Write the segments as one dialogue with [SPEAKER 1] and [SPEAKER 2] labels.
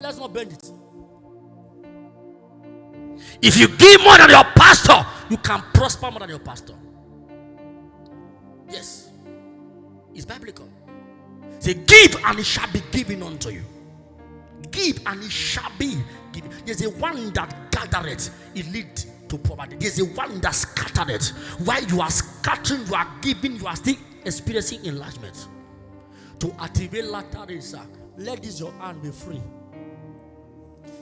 [SPEAKER 1] Let's not bend it.
[SPEAKER 2] If you give more than your pastor, you can prosper more than your pastor.
[SPEAKER 1] Yes.
[SPEAKER 2] It's biblical. Say, give and it shall be given unto you. Give and it shall be given. There's a one that gathereth, it leads to poverty. There's a one that scattereth. While you are scattering, you are giving, you are still experiencing enlargement.
[SPEAKER 1] To activate latter, let this your hand be free.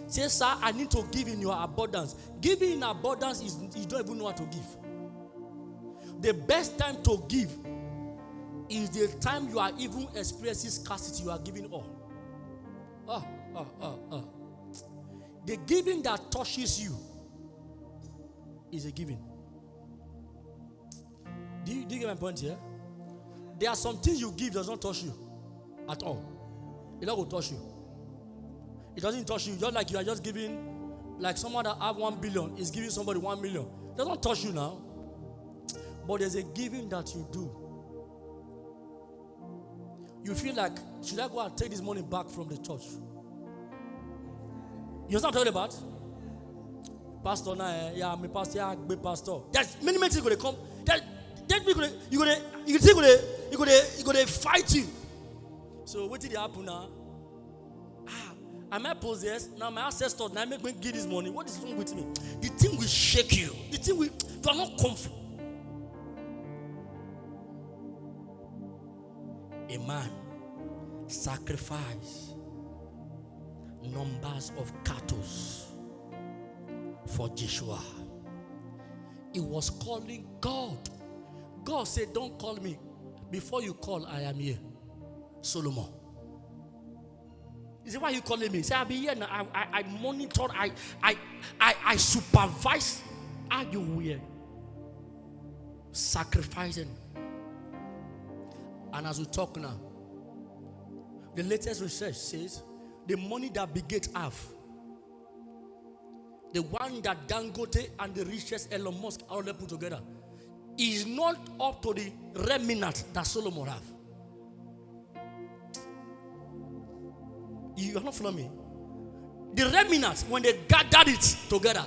[SPEAKER 1] Say, sir, I need to give in your abundance. Giving in abundance is you don't even know how to give. The best time to give is the time you are even experiencing scarcity. You are giving all. The giving that touches you is a giving. Do you get my point here? There are some things you give does not touch you at all. It don't touch you. It doesn't touch you. Just like you are just giving, like someone that have 1 billion is giving somebody 1 million. It doesn't touch you now. But there's a giving that you do. You feel like, should I go and take this money back from the church? You know what I'm talking about? Pastor, yeah, I'm a pastor, yeah, I'm a pastor. There's many things going to come. You're going to fight you. So what did happen now? Am I possessed? Now my ancestors, now I'm going to give this money. What is wrong with me? The thing will shake you. The thing will, you are not comfortable. A man sacrificed numbers of cattle for Joshua. He was calling God. God said, don't call me. Before you call, I am here. Solomon. He said, why are you calling me? He said, I'll be here now. I monitor, I supervise. Are you here? Sacrificing. And as we talk now, the latest research says the money that Bill Gates have, the one that Dangote and the richest Elon Musk all put together, is not up to the remnant that Solomon have. You are not following me? The remnant, when they gathered it together,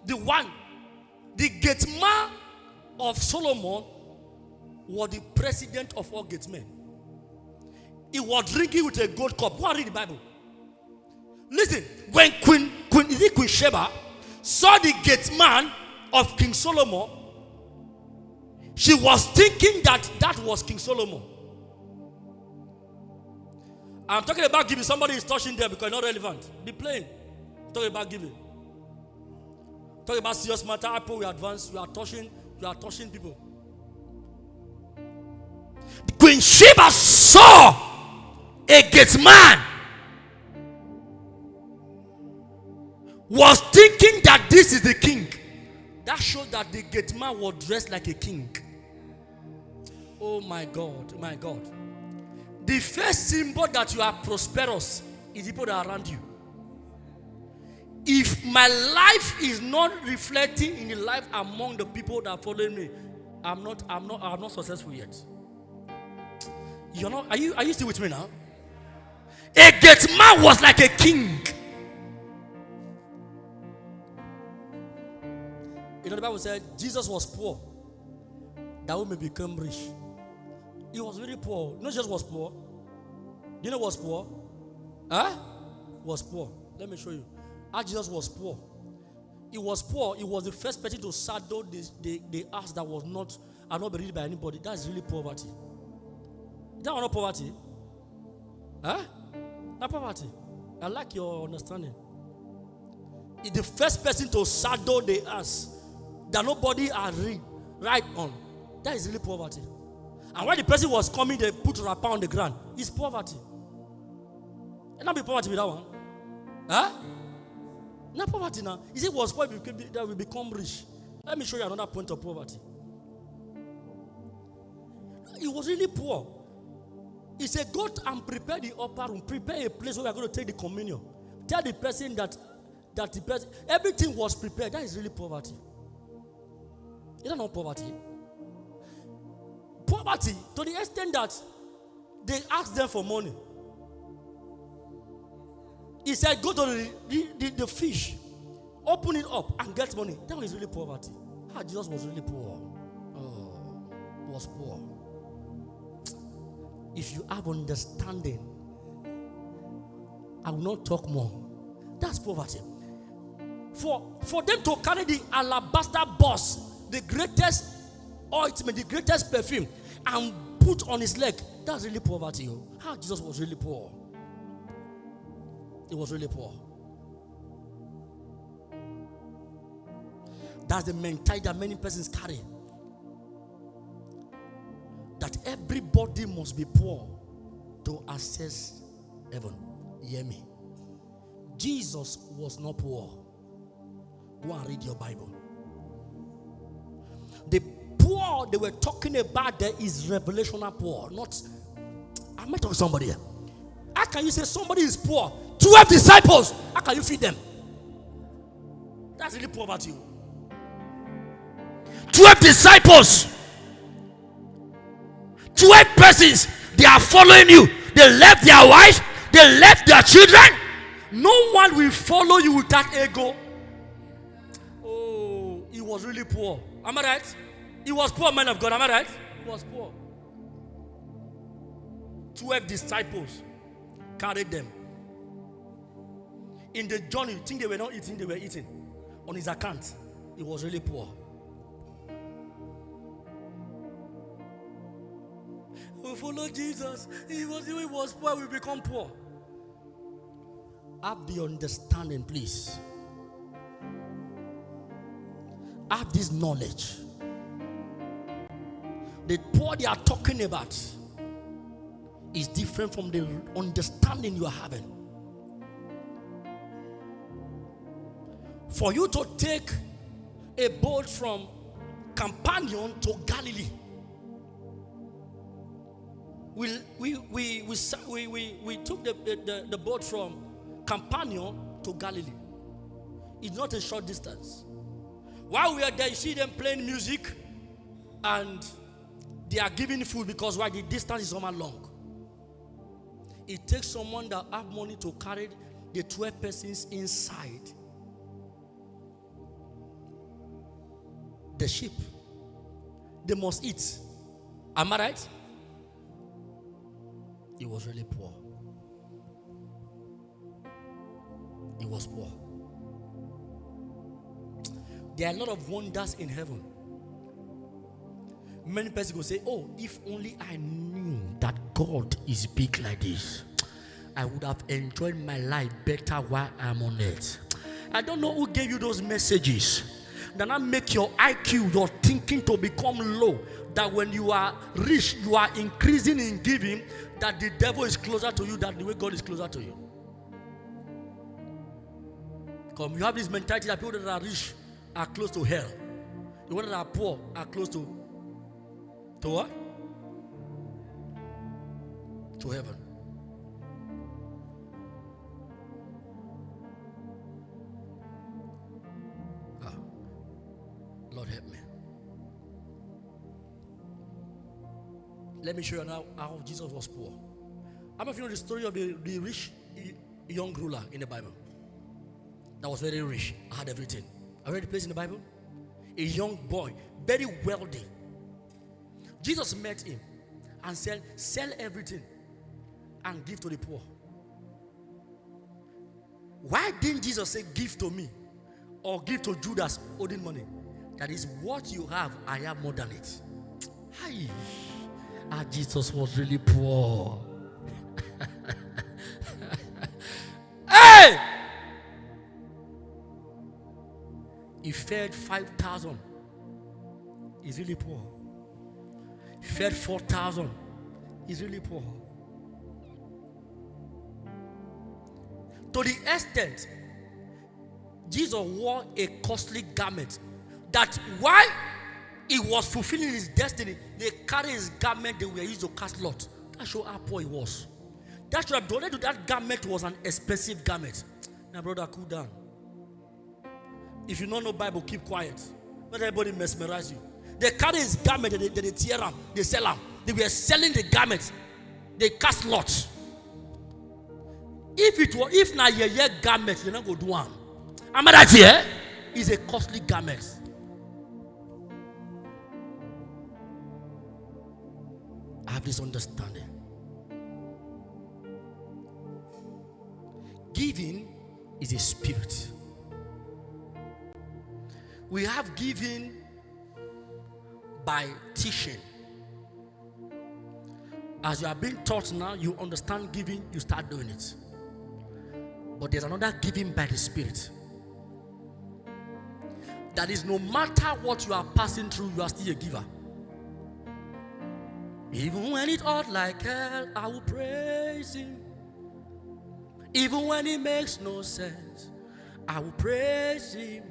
[SPEAKER 1] the gate man of Solomon was the president of all gate men. He was drinking with a gold cup. Go and read the Bible. Listen, when Queen Sheba saw the gate man of King Solomon, she was thinking that was King Solomon. I'm talking about giving. Somebody is touching there because it's not relevant. Be plain. I'm talking about giving. Talking about serious matter. Apple, we advance. You are touching people. Queen Sheba saw a gate man, was thinking that this is the king. That showed that the gate man was dressed like a king. Oh my God, my God. The first symbol that you are prosperous is the people that are around you. If my life is not reflecting in the life among the people that follow me, I'm not successful yet. You're not. Are you still with me now? A gate man was like a king. You know, the Bible said Jesus was poor that we may become rich. He was very poor. Not just was poor. Do you know was poor? Was poor. Let me show you. How Jesus was poor. He was poor. He was the first person to saddle the ass that was not buried by anybody. That's really poverty. Is that not poverty? Not poverty. I like your understanding. He's the first person to saddle the ass that nobody had right on. That is really poverty. And when the person was coming, they put a wrapper on the ground. It's poverty. It not be poverty with that one. Not poverty now. Is it was poor that we become rich? Let me show you another point of poverty. He was really poor. He said, go and prepare the upper room. Prepare a place where we are going to take the communion. Tell the person that the person, everything was prepared. That is really poverty. Is that not poverty? Poverty to the extent that they asked them for money. He said, go to the fish, open it up and get money. That was really poverty. Jesus was really poor. Oh, was poor. If you have understanding, I will not talk more. That's poverty. For them to carry the alabaster box, the greatest ointment, the greatest perfume, and put on his leg, that's really poverty. Jesus was really poor. He was really poor. That's the mentality that many persons carry. That everybody must be poor to access heaven. Hear me. Jesus was not poor. Go and read your Bible. The poor they were talking about there is revelational poor. Not, am I talking to somebody here? How can you say somebody is poor? 12 disciples. How can you feed them? That's really poverty.
[SPEAKER 2] 12 disciples. 12 persons. They are following you. They left their wives. They left their children.
[SPEAKER 1] No one will follow you with that ego. Oh, he was really poor. Am I right? He was poor, man of God. Am I right? He was poor. 12 disciples carried them. In the journey, you think they were not eating, they were eating. On his account, he was really poor. We follow Jesus. He was poor, we become poor. Have the understanding, please. Have this knowledge. The poor they are talking about is different from the understanding you are having. For you to take a boat from Capernaum to Galilee, we took the boat from Capernaum to Galilee. It's not a short distance. While we are there, you see them playing music and they are giving food because why? The distance is somewhat long. It takes someone that have money to carry the 12 persons inside the ship. They must eat. Am I right? He was really poor. He was poor. There are a lot of wonders in heaven. Many persons will say, oh, if only I knew that God is big like this, I would have enjoyed my life better while I'm on earth. I don't know who gave you those messages that now make your IQ, your thinking to become low. That when you are rich, you are increasing in giving, that the devil is closer to you than the way God is closer to you. Because you have this mentality that people that are rich are close to hell. The ones that are poor are close to what? To heaven. Lord help me. Let me show you now how Jesus was poor. How many of you know the story of the rich young ruler in the Bible? That was very rich, had everything. I read the place in the Bible. A young boy, very wealthy. Jesus met him and said, sell everything and give to the poor. Why didn't Jesus say, give to me or give to Judas holding money? That is what you have, I have more than it. Hi. Jesus was really poor. Hey! He fed 5,000. He's really poor. He fed 4,000. He's really poor. To the extent, Jesus wore a costly garment that while he was fulfilling his destiny, they carried his garment, they were used to cast lot. That shows how poor he was. That should have donated to that garment was an expensive garment. Now, brother, cool down. If you don't know Bible, keep quiet. Not everybody mesmerize you. They carry his garment, they tear them, they sell them. They were selling the garment. They cast lots. If na ye garment, you're not go do one. Am I right here? It's a costly garment. I have this understanding. Giving is a spirit. We have given by teaching. As you are being taught now, you understand giving, you start doing it. But there's another giving by the Spirit. That is, no matter what you are passing through, you are still a giver. Even when it hurts like hell, I will praise Him. Even when it makes no sense, I will praise Him.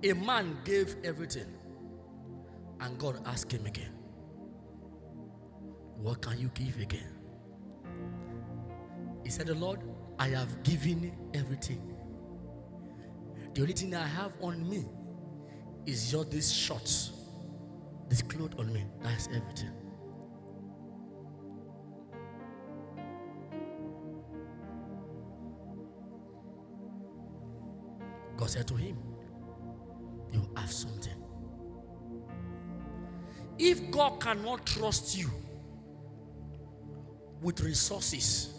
[SPEAKER 1] A man gave everything, and God asked him again, what can you give again? He said, the Lord, I have given everything. The only thing I have on me is just these shorts, this clothes on me. That's everything. God said to him, you have something. If God cannot trust you with resources,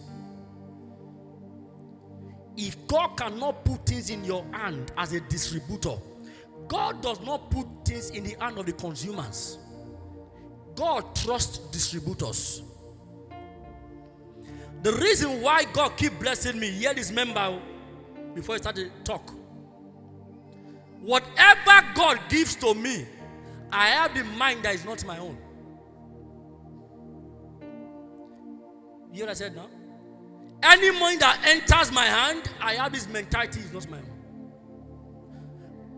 [SPEAKER 1] if God cannot put things in your hand as a distributor, God does not put things in the hand of the consumers. God trusts distributors. The reason why God keep blessing me, hear this member before I started to talk. Whatever God gives to me, I have the mind that is not my own. You hear what I said now? Any money that enters my hand, I have this mentality is not my own.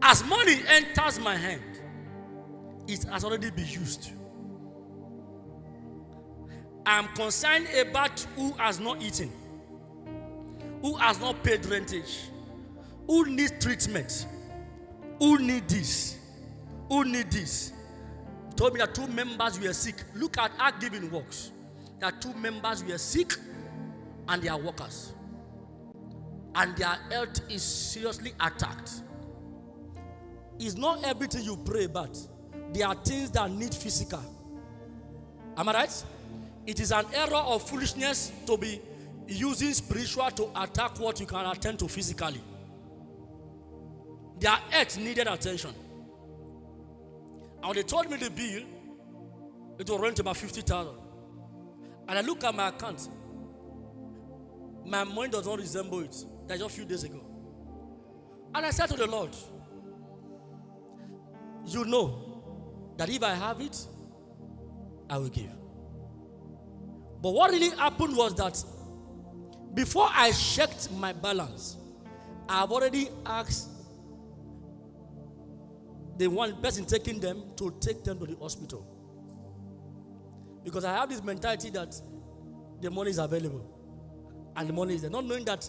[SPEAKER 1] As money enters my hand, it has already been used. I am concerned about who has not eaten, who has not paid rentage, who needs treatment, who need this, who need this. He told me that 2 members were sick. Look at how giving works. That 2 members were sick and they are workers. And their health is seriously attacked. It's not everything you pray about. There are things that need physical. Am I right? It is an error of foolishness to be using spiritual to attack what you can attend to physically. Their health needed attention. And when they told me the bill, it will run to about 50,000. And I look at my account. My money does not resemble it. That's just a few days ago. And I said to the Lord, you know that if I have it, I will give. But what really happened was that before I checked my balance, I've already asked the one person taking them to take them to the hospital. Because I have this mentality that the money is available. And the money is there. Not knowing that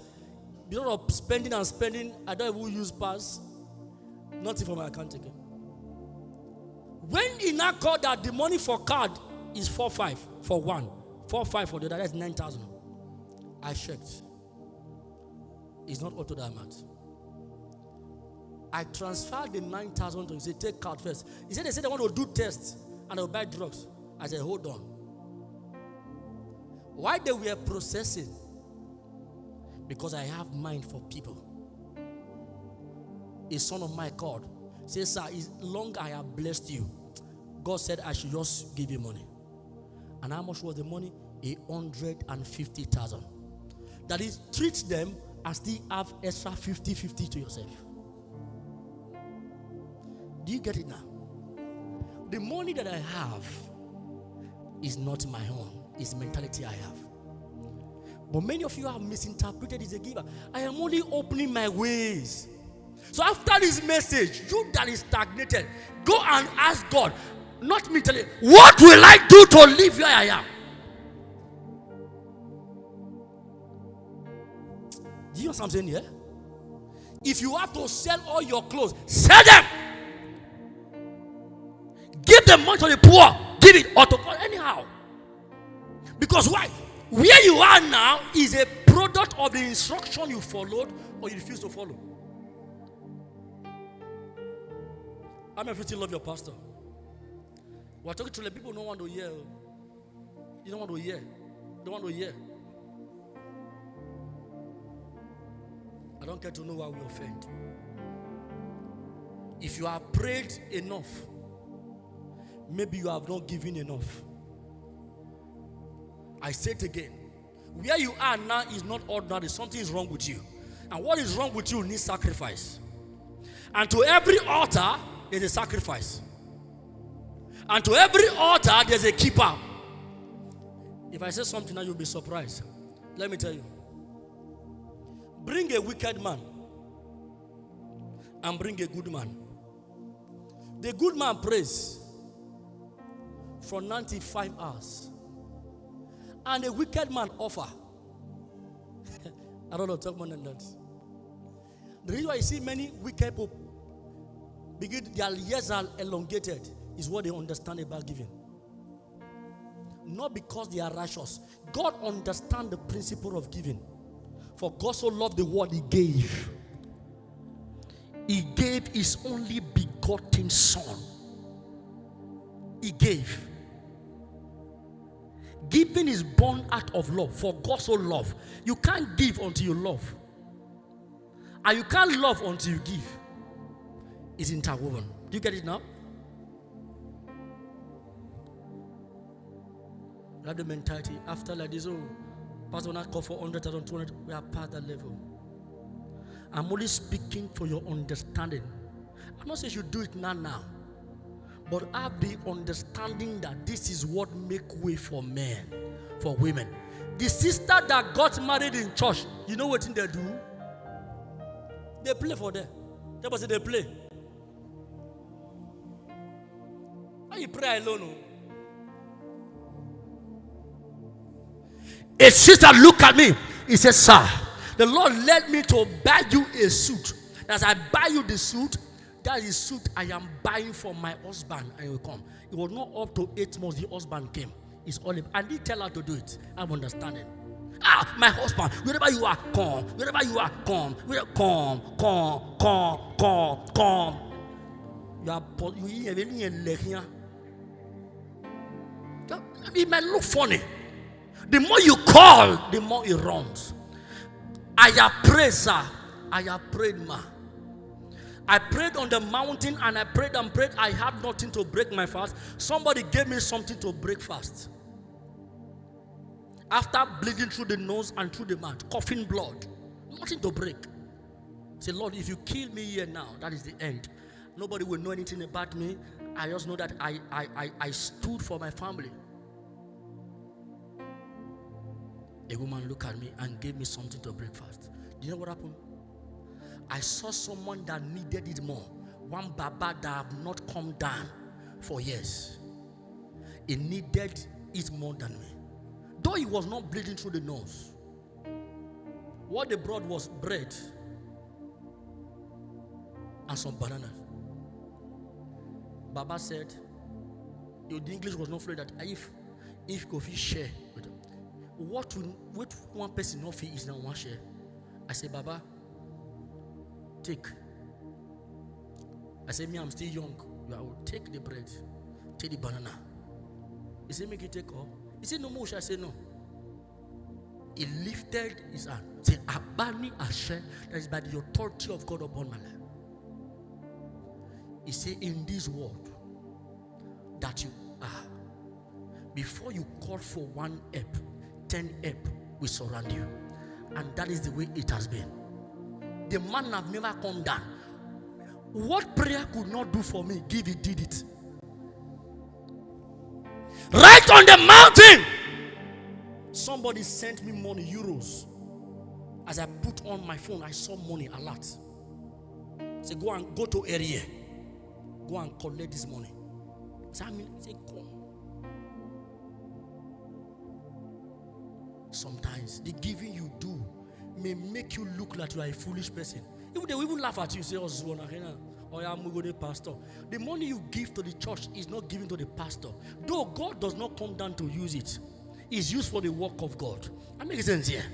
[SPEAKER 1] because of spending and spending, I don't even use pass. Nothing for my account again. When he now called that the money for card is 4,500 for one, 4,500 for the other, that's 9,000. I checked. It's not up to that amount. I transferred the 9,000 to him. He said, take card first. He said, they want to do tests and they'll buy drugs. I said, hold on. Why they were processing? Because I have mind for people. A son of my God says, sir, as long I have blessed you, God said I should just give you money. And how much was the money? 150,000. That is, treat them and still have extra 50-50 to yourself. Do you get it now? The money that I have is not my own. It's the mentality I have. But many of you have misinterpreted as a giver. I am only opening my ways. So after this message, you that is stagnated, go and ask God, not me telling you, what will I do to live where I am? Do you know what I'm saying here? If you have to sell all your clothes, sell them. Give them money to the poor.
[SPEAKER 2] give it or to call anyhow. Because why? Where you are now is a product of the instruction you followed or you refuse to follow. How many of you still love your pastor? We're talking to the people who don't want to hear. You don't want to hear. Don't want to hear. I don't care to know why we offend. If you have prayed enough, maybe you have not given enough. I say it again. Where you are now is not ordinary. Something is wrong with you. And what is wrong with you needs sacrifice. And to every altar, there's a sacrifice. And to every altar, there's a keeper. If I say something now, you'll be surprised. Let me tell you. Bring a wicked man and bring a good man. The good man prays for 95 hours. And the wicked man offer. I don't know, talk more than that. The reason why you see many wicked people begin, their years are elongated is what they understand about giving. Not because they are righteous. God understands the principle of giving. For God so loved the world, He gave. He gave His only begotten Son. He gave. Giving is born out of love. For God so loved. You can't give until you love. And you can't love until you give. It's interwoven. Do you get it now? You have the mentality. After like this, oh, Pastor, when I call for 100,000, 200, we are past that level. I'm only speaking for your understanding. I'm not saying you do it now. But have the understanding that this is what make way for men, for women. The sister that got married in church, you know what they do? They play for them. That was they play. How you pray alone? A sister look at me. He says, sir, the Lord led me to buy you a suit. As I buy you the suit, that is suit I am buying for my husband, and he will come. It was not up to 8 months the husband came. It's all I didn't tell her to do it. I'm understanding. My husband, wherever you are, come. Wherever you are, come. Come. It might look funny. The more you call, the more it runs. I have prayed, sir. I have prayed, ma. I prayed on the mountain and I prayed and prayed. I had nothing to break my fast. Somebody gave me something to break fast. After bleeding through the nose and through the mouth, coughing blood, nothing to break. Say, Lord, if you kill me here now, that is the end. Nobody will know anything about me. I just know that I stood for my family. A woman looked at me and gave me something to break fast. Do you know what happened? I saw someone that needed it more. One baba that have not come down for years. He needed it more than me. Though he was not bleeding through the nose. What they brought was bread and some bananas. Baba said, the English was not afraid that if Kofi share with them, what one person not feel is now one share. I said, Baba, take. I said, me, I'm still young. I will take the bread, take the banana. He said, make it take all. He said, no more. I said, no. He lifted his hand. He said, Abani Ashe, that is by the authority of God upon my life. He said, in this world that you are, before you call for 1 help, 10 help will surround you. And that is the way it has been. The man have never come down. What prayer could not do for me, did it. Right on the mountain, somebody sent me money, euros. As I put on my phone, I saw money a lot. Say, go to area. Go and collect this money. Say, come. Sometimes the giving you do may make you look like you are a foolish person. Even they will even laugh at you. Say,
[SPEAKER 1] Or I'm going to pastor. The money you give to the church is not given to the pastor. Though God does not come down to use it. It's used for the work of God. That makes sense here.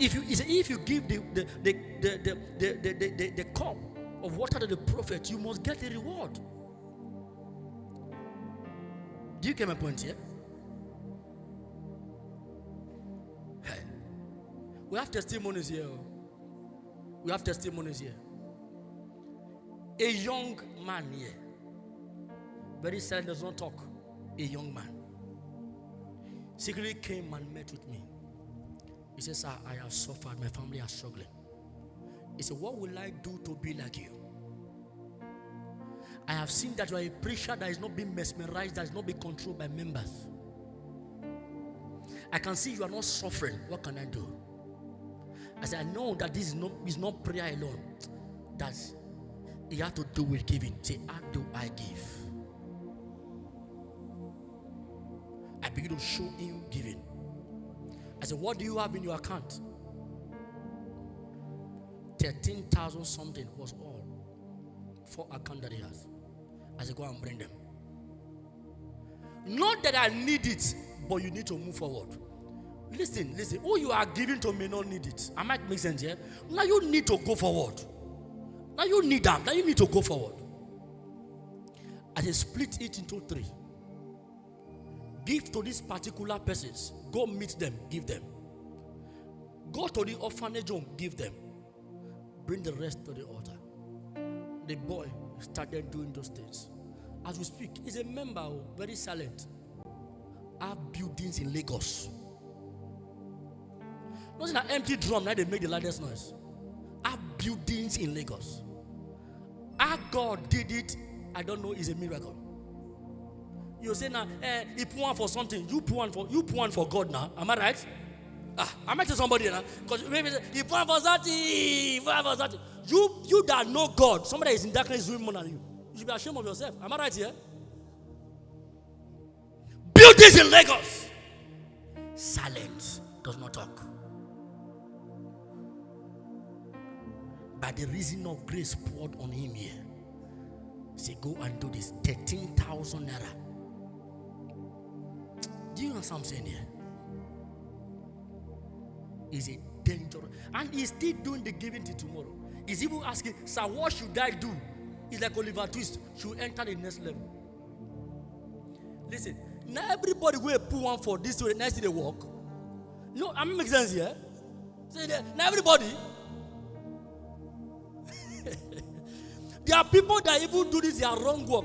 [SPEAKER 1] If you give the cup of water to the prophet, you must get the reward. Do you get my point here? Hey. We have testimonies here. We have testimonies here. A young man here. Very sad, does not talk. A young man. Secretly came and met with me. He says, "Sir, I have suffered. My family are struggling." He said, "What will I do to be like you? I have seen that you are a preacher that is not being mesmerized, that is not being controlled by members. I can see you are not suffering. What can I do?" I said, "I know that this is not prayer alone. That you have to do with giving." Say, "How do I give?" I begin to show him giving. I said, "What do you have in your account?" 13,000 something was all. 4 account that he has. I said, "Go and bring them." Not that I need it, but you need to move forward. Listen. Who you are giving to may not need it. I might make sense here. Now you need to go forward. Now you need them. Now you need to go forward. I said, split it into 3. Give to these particular persons. Go meet them, give them. Go to the orphanage home, give them. Bring the rest to the altar. The boy started doing those things. As we speak, he's a member, very silent. Have buildings in Lagos. Not in an empty drum, now they make the loudest noise. Have buildings in Lagos. How God did it, I don't know, is a miracle. You say now, he put one for something. You put one for God now. Am I right? I might tell somebody now. Because maybe he put one for that. You that know God, somebody that is in darkness is doing more than you. You should be ashamed of yourself. Am I right here? Buildings in Lagos. Silence. Does not talk. By the reason of grace poured on him here. Say, go and do this. 13,000 naira. Do you understand what I'm saying here? Is a dangerous. And he's still doing the giving till tomorrow. He's even asking, "Sir, what should I do?" It's like Oliver Twist. Should enter the next level. Listen, now everybody will put one for this way, next day they walk. No, I mean, makes sense here. Say that. Now everybody. There are people that even do this, they are wrong work.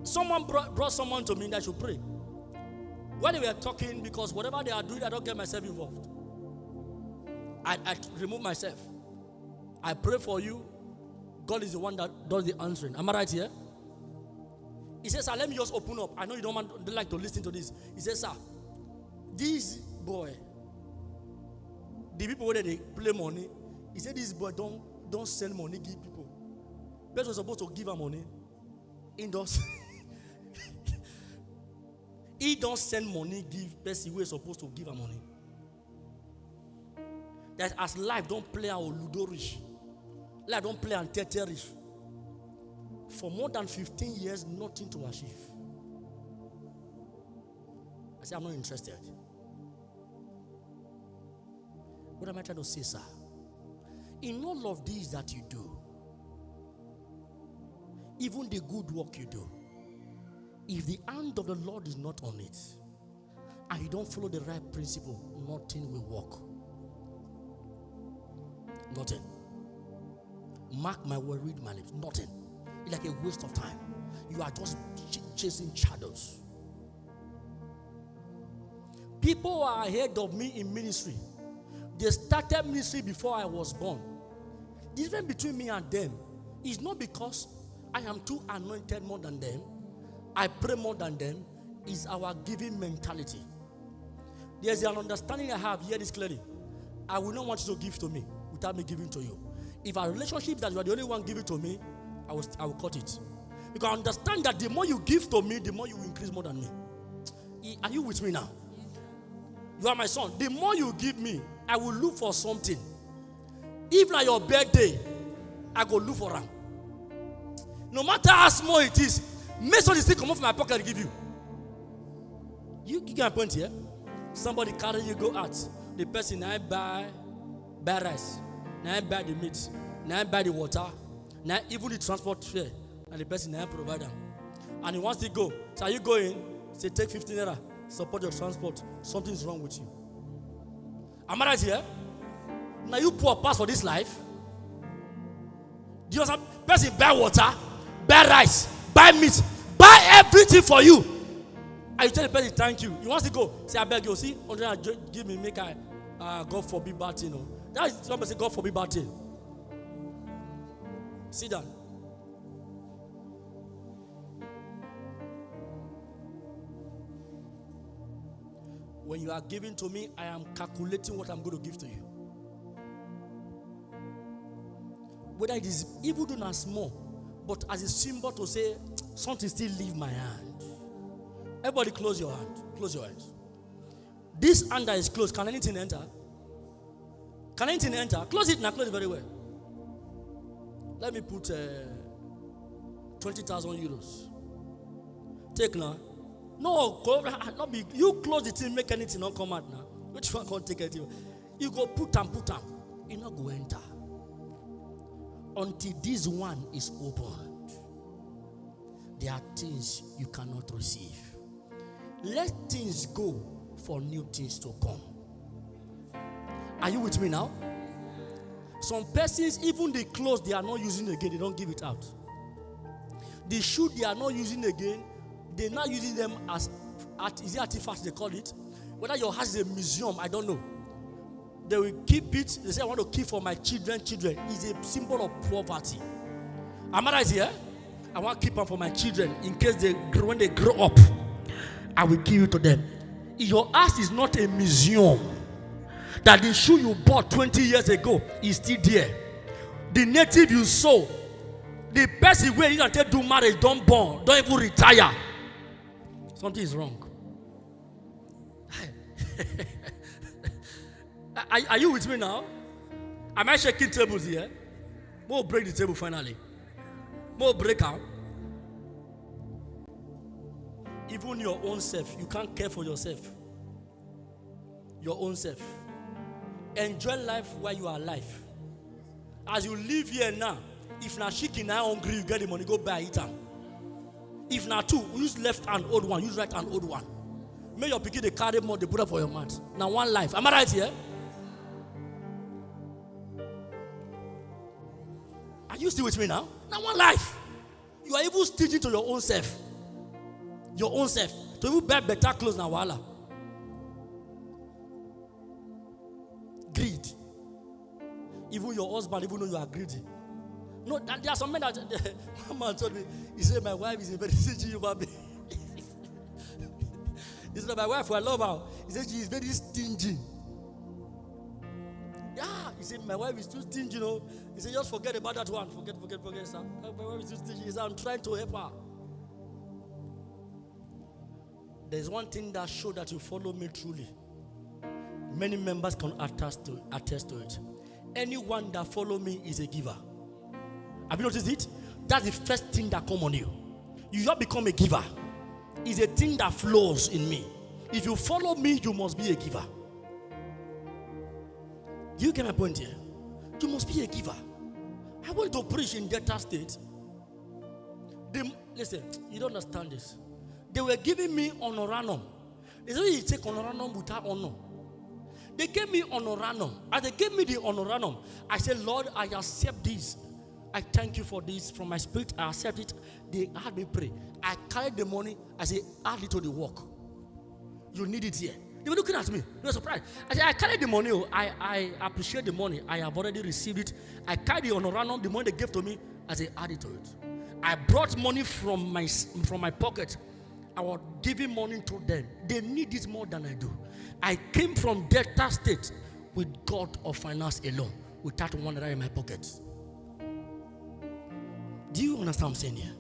[SPEAKER 1] Someone brought someone to me that should pray. When they were talking, because whatever they are doing, I don't get myself involved. I remove myself. I pray for you. God is the one that does the answering. Am I right here? He says, "Sir, let me just open up. I know you don't like to listen to this." He says, "Sir, this boy, the people where they play money," he said, "This boy don't sell money, give people. Person was supposed to give her money. He does. He don't send money, give person who is supposed to give her money. That as life don't play on Ludo rich. Life don't play on Tete rich. For more than 15 years, nothing to achieve." I say, "I'm not interested." What am I trying to say, sir? In all of these that you do, even the good work you do, if the hand of the Lord is not on it, and you don't follow the right principle, nothing will work. Nothing. Mark my word, read my lips. Nothing. It's like a waste of time. You are just chasing shadows. People are ahead of me in ministry. They started ministry before I was born. The difference between me and them is not because I am too anointed more than them, I pray more than them. Is our giving mentality. There's an understanding I have, hear this clearly. I will not want you to give to me without me giving to you. If our relationship that you are the only one giving to me, I will cut it. Because I understand that the more you give to me, the more you will increase more than me. Are you with me now? You are my son. The more you give me, I will look for something. If like your birthday, I go look for them. No matter how small it is, make sure the still come off my pocket to give you. You get my point here? Somebody carry you go out. The person now buy rice, now buy the meat, now buy the water, now even the transport fare, and the person now provide them. And he wants to go. So are you going? Say take 15 naira, support your transport. Something's wrong with you. Am I right here? Now you poor pass for this life. Do you understand? Person buy water, buy rice, buy meat, buy everything for you. And you tell the person thank you. He wants to go. Say I beg you. See, 100 give me, make I God forbid bad thing. No. That is somebody say God forbid bad thing. Sit down. When you are giving to me, I am calculating what I'm going to give to you. Whether it is even though not small, but as a symbol to say something still leave my hand. Everybody close your hand. Close your hands. This hand that is closed, can anything enter? Can anything enter? Close it now, close it very well. Let me put 20,000 euros. Take now. No, not big. You close the thing, make anything not come out now. Which one can't take it? You go put them. You not go enter. Until this one is opened, there are things you cannot receive. Let things go for new things to come. Are you with me now? Some persons, even the clothes they are not using again, they don't give it out. The shoe they are not using again, they're not using them as is it artifacts they call it? Whether your house is a museum, I don't know. They will keep it. They say I want to keep for my children. It's a symbol of poverty. Am I right here? I want to keep them for my children in case when they grow up, I will give it to them. Your house is not a museum. That the shoe you bought 20 years ago is still there. The native you saw, the person where you can take do marriage, don't born, don't even retire. Something is wrong. Are you with me now? Am I shaking tables here? We'll break the table finally. We'll break out. Even your own self, you can't care for yourself. Your own self. Enjoy life while you are alive. As you live here now, if na chicken are hungry, you get the money, go buy it. If na two, use left hand old one, use right hand old one. May your pikin they carry more, they put up for your mouth. Now one life. Am I right here? Are you still with me now? Now one life. You are even stingy to your own self. Your own self. To even buy better clothes now, wala. Greed. Even your husband, even though you are greedy. No, there are some men that one man told me, he said, my wife is a very stingy human being. He said, my wife, I love her. He said, she is very stingy. Yeah, he said, my wife is too stingy, you know. He said, just forget about that one. Forget, sir. My wife is too stingy. He said, I'm trying to help her. There's one thing that shows that you follow me truly. Many members can attest to it. Anyone that follow me is a giver. Have you noticed it? That's the first thing that comes on you. You just become a giver. It's a thing that flows in me. If you follow me, you must be a giver. Do you get my point here? You must be a giver. I want to preach in Delta State. Listen, you don't understand this. They were giving me honoranum. They said you take honoranum without honor. They gave me honoranum. As they gave me the honoranum, I said, Lord, I accept this. I thank you for this. From my spirit, I accept it. They had me pray. I carried the money. I said, add it to the work. You need it here. They were looking at me. They were surprised. I said, I carried the money. I appreciate the money. I have already received it. I carried the honoranum, the money they gave to me. I said, add it to it. I brought money from my pocket. I was giving money to them. They need it more than I do. I came from Delta State with God of finance alone, without one naira in my pocket. Do you understand what I'm saying here?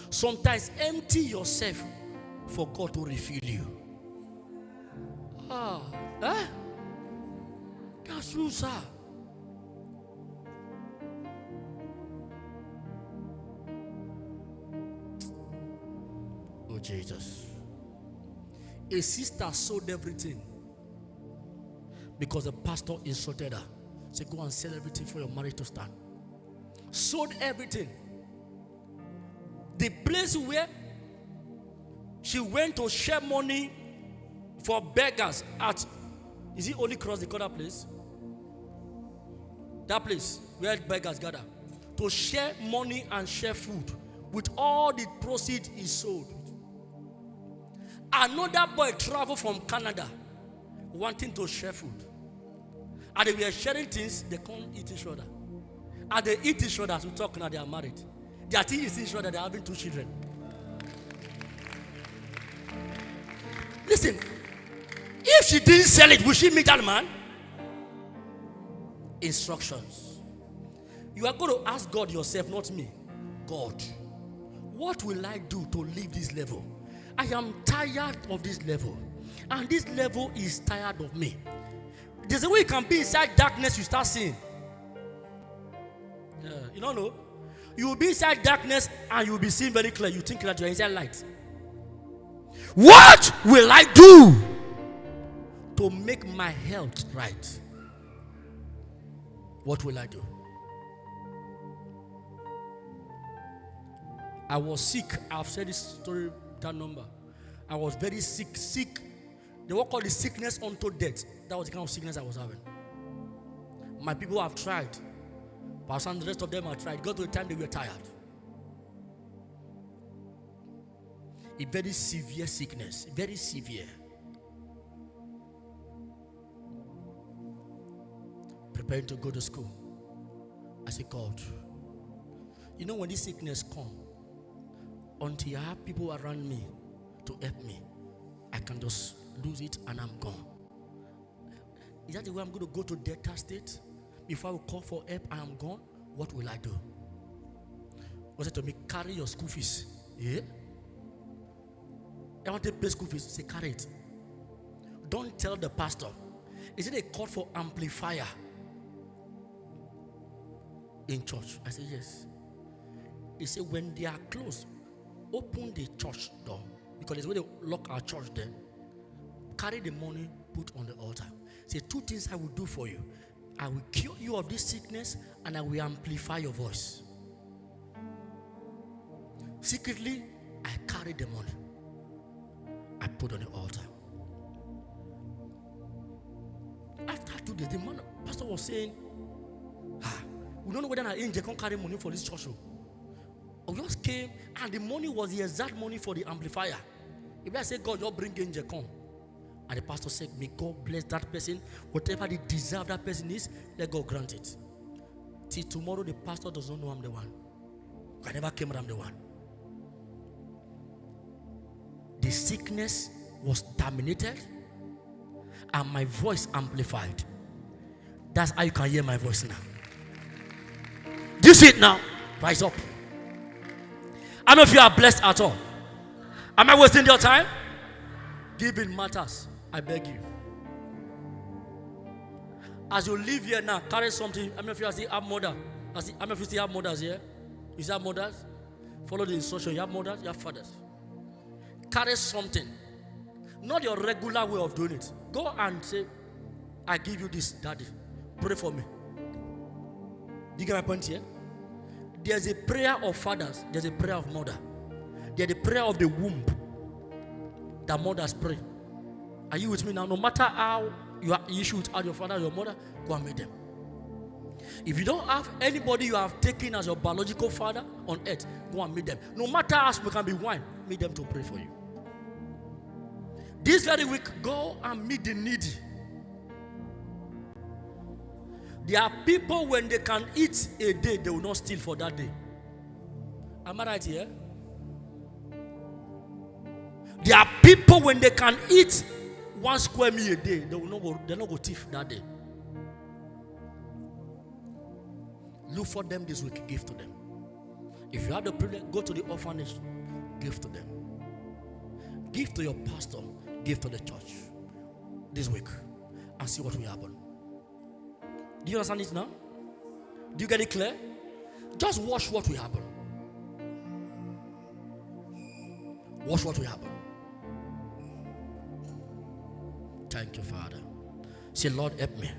[SPEAKER 1] Sometimes empty yourself for God to refill you. That's true, sir.
[SPEAKER 2] Jesus. A sister sold everything because the pastor instructed her. Say, go and sell everything for your marriage to stand. Sold everything. The place where she went to share money for beggars at, is it Holy Cross, they call that place? That place where beggars gather. To share money and share food. With all the proceeds he sold. Another boy traveled from Canada wanting to share food. And they were sharing things, they can't eat each other. And they eat each other as we talk now, they are married. They are still eating each other, they are having 2 children. Listen, if she didn't sell it, will she meet that man? Instructions. You are going to ask God yourself, not me. God, what will I do to leave this level? I am tired of this level. And this level is tired of me. There's a way you can be inside darkness, you start seeing. Yeah, you don't know. You will be inside darkness and you will be seeing very clear. You think that you're inside light. What will I do to make my health right? What will I do? I was sick. I've said this story, that number. I was very sick. They were called the sickness unto death. That was the kind of sickness I was having. My people have tried. Pastor and the rest of them have tried. Got to the time they were tired. A very severe sickness. Very severe. Preparing to go to school. I said, God, you know when this sickness comes, until I have people around me to help me, I can just lose it and I'm gone. Is that the way I'm going to go to Delta State? Before I will call for help, I am gone. What will I do? Was it to me, carry your school fees? Yeah? I want to pay school fees. Say, carry it. Don't tell the pastor. Is it a call for amplifier in church? I said, yes. He said, when they are closed, open the church door. Because it's where they lock our church then. Carry the money, put on the altar. Say, 2 things I will do for you. I will cure you of this sickness and I will amplify your voice. Secretly, I carried the money. I put on the altar. After 2 days, the pastor was saying, we don't know whether an angel can carry money for this church. We just came and the money was the exact money for the amplifier. If I say, God, you bring angel come. And the pastor said, may God bless that person. Whatever the desire of that person is, let God grant it. Till tomorrow, the pastor does not know I'm the one. I never came, I'm the one. The sickness was terminated and my voice amplified. That's how you can hear my voice now. Do you see it now? Rise up. I don't know if you are blessed at all. Am I wasting your time? Giving matters. I beg you. As you live here now, carry something. I mean, if you still have mother. I mean, if you still have mothers here. You still have mothers? Follow the instruction. You have mothers, you have fathers. Carry something. Not your regular way of doing it. Go and say, I give you this, daddy. Pray for me. Do you get my point here? There's a prayer of fathers. There's a prayer of mother. There's the prayer of the womb that mothers pray. Are you with me now? No matter how you are issue without your father or your mother, go and meet them. If you don't have anybody you have taken as your biological father on earth, go and meet them. No matter how small can be wine, meet them to pray for you. This very week, go and meet the needy. There are people when they can eat a day, they will not steal for that day. Am I right here? There are people when they can eat 1 square meal a day, they will not go thief that day. Look for them this week, give to them. If you have the privilege, go to the orphanage, give to them. Give to your pastor, give to the church this week and see what will happen. Do you understand it now? Do you get it clear? Just watch what will happen. Watch what will happen. Thank you, Father. Say, Lord, help me